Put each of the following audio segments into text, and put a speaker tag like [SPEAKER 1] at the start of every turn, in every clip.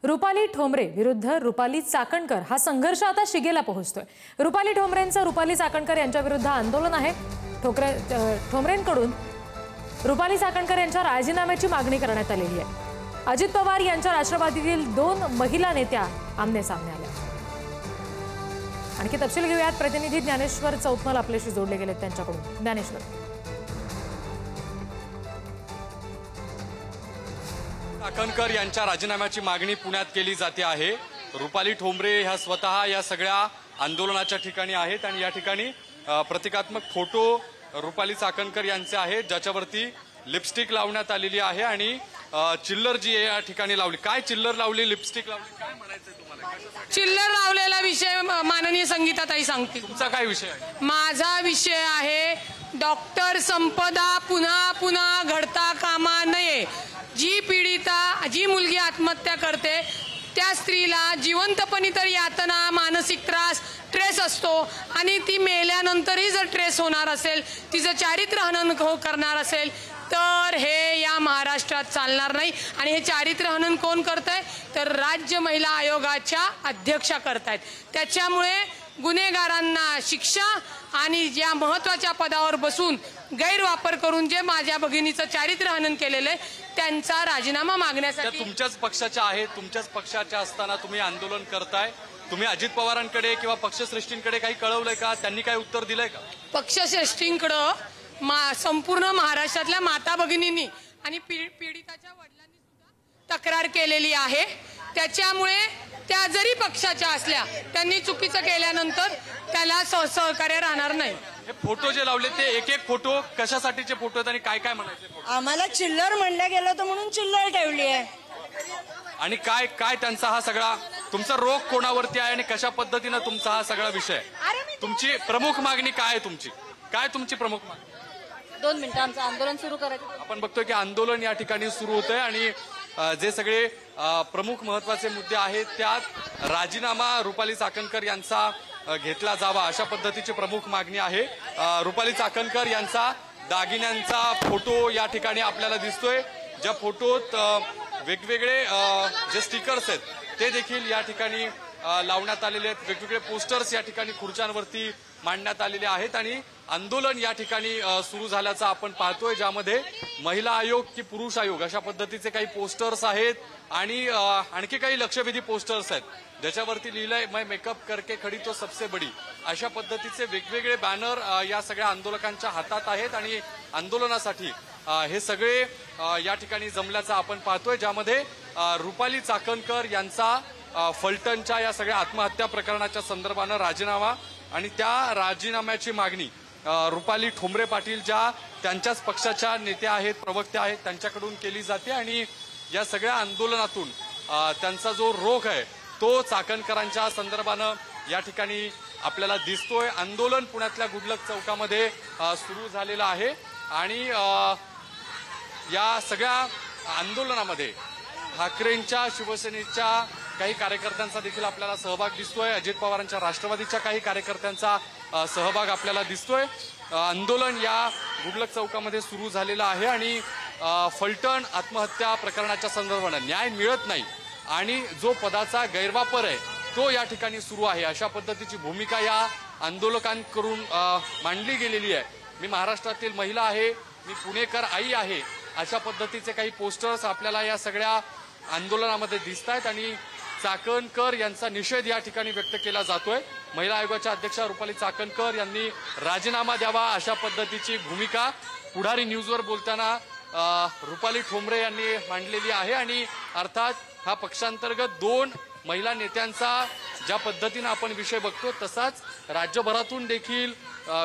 [SPEAKER 1] रुपाली ठोंबरे विरुद्ध रुपाली चाकणकर हा संघर्ष आता शिगेला पोहोचतोय। रुपाली ठोंबरेंचं रुपाली चाकणकर यांच्या विरुद्ध आंदोलन आहे। ठोंबरेंकडून रुपाली चाकणकर यांच्या राजीनाम्याची मागणी करण्यात आलेली आहे। अजित पवार यांच्या राष्ट्रवादीतील 2 महिला नेत्या आमने सामने आल्या। आणखी तपशील घेऊयात, प्रतिनिधी ज्ञानेश्वर चौतमल आपल्याशी जोडले गेलेत त्यांच्याकडून। ज्ञानेश्वर,
[SPEAKER 2] चाकणकर यांच्या राजीनाम्याची मागणी पुण्यात केली जाते आहे। रुपाली ठोंबरे ह्या स्वतः या सगळ्या आंदोलनाच्या ठिकाणी आहेत आणि या ठिकाणी प्रतिकात्मक फोटो रुपाली चाकणकर यांचे आहेत, ज्याच्यावरती लिपस्टिक लावण्यात आलेली आहे आणि चिल्लर जी या ठिकाणी लावली। काय चिल्लर लावली, लिपस्टिक लावली, काय म्हणायचंय तुम्हाला?
[SPEAKER 3] चिल्लर लावलेला विषय माननीय संगीताताई सांगते।
[SPEAKER 2] तुमचा काय विषय आहे?
[SPEAKER 3] माझा विषय आहे डॉक्टर संपदा पुन्हा पुन्हा घडता कामा नये। जी पीडिता, जी मुलगी आत्महत्या करते त्या स्त्रीला जिवंतपणी तर यातना, मानसिक त्रास, ट्रेस असतो आणि ती मेल्यानंतरही जर ट्रेस होणार असेल, तिचं चारित्र्य हनन करणार असेल तर हे या महाराष्ट्रात चालणार नाही। आणि हे चारित्र्य हनन कोण करतंय तर राज्य महिला आयोगाच्या अध्यक्षा करतायत। त्याच्यामुळे गुन्हेगारांना शिक्षा आणि ज्या महत्त्वाच्या पदावर बसून गैरवापर करून जे माझ्या भगिनीचं चारित्र्य हनन केलेलं आहे त्यांचा राजीनामा मागण्यासाठी।
[SPEAKER 2] तुमच्याच पक्षाच्या आहेत, तुमच्याच पक्षाच्या असताना तुम्ही आंदोलन करताय, तुम्ही अजित पवारांकडे किंवा पक्षश्रेष्ठींकडे काही कळवलंय का? त्यांनी काय उत्तर दिलंय का?
[SPEAKER 3] पक्षश्रेष्ठींकडे संपूर्ण महाराष्ट्रातल्या माता भगिनींनी आणि पीडिताच्या वडिलांनी सुद्धा तक्रार केलेली आहे। त्याच्यामुळे त्या जरी पक्षाच्या असल्या त्यांनी चुकीचं केल्यानंतर त्याला सहकार्य राहणार नाही।
[SPEAKER 2] हे फोटो जे लावले ते एक एक फोटो कशासाठीचे फोटो आहेत आणि काय काय म्हणायचे?
[SPEAKER 4] आम्हाला चिल्लर म्हणलं गेलं तर म्हणून चिल्लर ठेवली आहे।
[SPEAKER 2] आणि काय काय त्यांचा हा सगळा तुमचा रोग कोणावरती आहे आणि कशा पद्धतीने तुमचा हा सगळा विषय? तुमची प्रमुख मागणी काय आहे? तुमची काय तुमची प्रमुख मागणी?
[SPEAKER 4] 2 मिनिटं आमचं आंदोलन सुरू करायचं।
[SPEAKER 2] आपण बघतोय की आंदोलन या ठिकाणी सुरू होतंय आणि जे सगळे प्रमुख महत्वाचे मुद्दे आहेत त्यात राजीनामा रुपाली चाकणकर यांचा घेतला जावा अशा पद्धतीची प्रमुख मागणी आहे। रुपाली चाकणकर यांचा दागिन्यांचा फोटो या ठिकाणी आपल्याला दिसतोय, ज्या फोटोत वेगवेगळे जे स्टिकर्स आहेत ते देखील या ठिकाणी लावण्यात आलेले आहेत। वेगवेगळे पोस्टर्स या ठिकाणी खुर्च्यांवरती मांडण्यात आलेले आहेत आणि आंदोलन या ठिकाणी सुरू झाल्याचं आपण पाहतोय, ज्यामध्ये महिला आयोग की पुरुष आयोग अशा पद्धतीचे काही पोस्टर्स आहेत आणि आणखी काही लक्षवेधी पोस्टर्स आहेत ज्याच्यावरती लिहिलंय मैं मेकअप करके खडी तो सबसे बडी। अशा पद्धतीचे वेगवेगळे बॅनर या सगळ्या आंदोलकांच्या हातात आहेत आणि आंदोलनासाठी हे सगळे या ठिकाणी जमल्याचं आपण पाहतोय, ज्यामध्ये रुपाली चाकणकर यांचा फलटणच्या या सगळ्या आत्महत्या प्रकरणाच्या संदर्भानं राजीनामा आणि त्या राजीनाम्याची मागणी रुपाली ठोंबरे पाटील ज्या त्यांच्याच पक्षाच्या नेत्या आहेत, प्रवक्त्या आहेत, त्यांच्याकडून केली जाते आणि या सगळ्या आंदोलनातून त्यांचा जो रोग आहे तो चाकणकरांच्या संदर्भानं या ठिकाणी आपल्याला दिसतोय। आंदोलन पुण्यातल्या गुडलक चौकामध्ये सुरू झालेलं आहे आणि या सगळ्या आंदोलनामध्ये ठाकरेंच्या, शिवसेनेच्या काही कार्यकर्त्यांचा देखील आपल्याला सहभाग दिसतोय, अजित पवारांच्या राष्ट्रवादीच्या काही कार्यकर्त्यांचा सहभाग आपल्याला दिसतोय। आंदोलन या गुडलक चौकामध्ये सुरू झालेलं आहे आणि फलटण आत्महत्या प्रकरणाच्या संदर्भानं न्याय मिळत नाही आणि जो पदाचा गैरवापर आहे तो या ठिकाणी सुरू आहे अशा पद्धतीची भूमिका या आंदोलकांकडून मांडली गेलेली आहे। मी महाराष्ट्रातील महिला आहे, मी पुणेकर आई आहे, अशा पद्धतीचे काही पोस्टर्स आपल्याला या सगळ्या आंदोलनामध्ये दिसत आहेत आणि चाकणकर यांचा निषेध या ठिकाणी व्यक्त केला जातोय। महिला आयोगाच्या अध्यक्षा रुपाली चाकणकर यांनी राजीनामा द्यावा अशा पद्धतीची भूमिका पुढारी न्यूजवर बोलताना रुपाली ठोंबरे यांनी मांडलेली आहे आणि अर्थात हा पक्षांतर्गत 2 महिला नेत्यांचा ज्या पद्धतीने आपण विषय बघतो तसाच राज्यभरातून देखील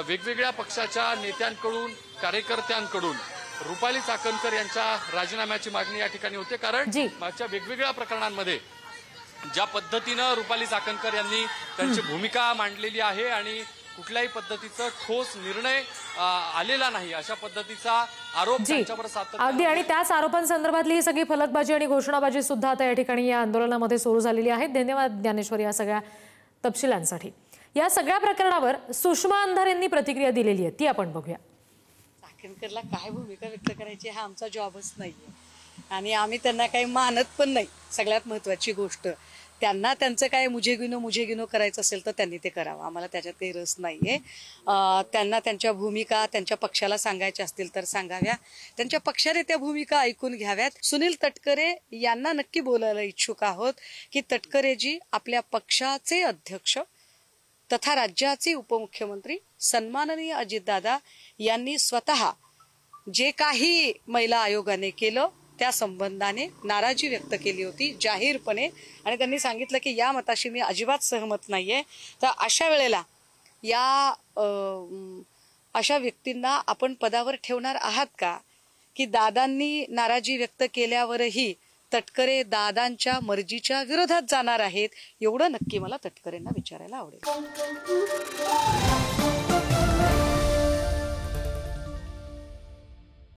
[SPEAKER 2] वेगवेगळ्या पक्षाच्या नेत्यांकडून, कार्यकर्त्यांकडून रुपाली चाकणकर यांच्या राजीनाम्याची मागणी या ठिकाणी होते। कारण मागच्या वेगवेगळ्या प्रकरणांमध्ये ज्या पद्धतीनं रुपाली चाकणकर यांनी त्यांची भूमिका मांडलेली आहे आणि कुठल्याही पद्धतीचा ठोस निर्णय आलेला नाही अशा पद्धतीचा आरोप त्यांच्यावर सातत्याने
[SPEAKER 1] अगदी आणि त्याच आरोपांसंदर्भातली ही सगळी फलकबाजी आणि घोषणाबाजी सुद्धा आता या ठिकाणी या आंदोलनामध्ये सुरू झालेली आहे। धन्यवाद ज्ञानेश्वर या सगळ्या तपशिलांसाठी। या सगळ्या प्रकरणावर सुषमा अंधारे यांनी प्रतिक्रिया दिलेली आहे, ती आपण बघूया।
[SPEAKER 4] चाकणकरला काय भूमिका व्यक्त करायची हा आमचा जॉबच नाहीये। आणि आम्ही त्यांना काही मानत पण नाही. सगळ्यात महत्वाची गोष्ट, त्यांना त्यांचं काय मुझे गिनो करायचं असेल तर त्यांनी ते करावं. आम्हाला त्याच्यात काही रस नाहीये. त्यांना त्यांच्या भूमिका त्यांच्या पक्षाला सांगायच्या असतील तर सांगाव्या, त्यांच्या पक्षाने त्या भूमिका ऐकून घ्याव्यात. सुनील तटकरे यांना नक्की बोलायला इच्छुक आहोत की तटकरेजी आपल्या पक्षाचे अध्यक्ष तथा राज्याचे उपमुख्यमंत्री सन्माननीय अजितदादा यांनी स्वतः जे काही महिला आयोगाने केलं त्या संबंधाने नाराजी व्यक्त केली होती जाहीरपणे, आणि त्यांनी सांगितलं की या मताशी मी अजिबात सहमत नाहीये. तर अशा वेळेला या अशा व्यक्तींना आपण पदावर ठेवणार आहात का, की दादांनी नाराजी व्यक्त केल्यावरही तटकरे दादांच्या मर्जीच्या विरोधात जाणार आहेत? एवढं नक्की मला तटकरेंना विचारायला आवडेल.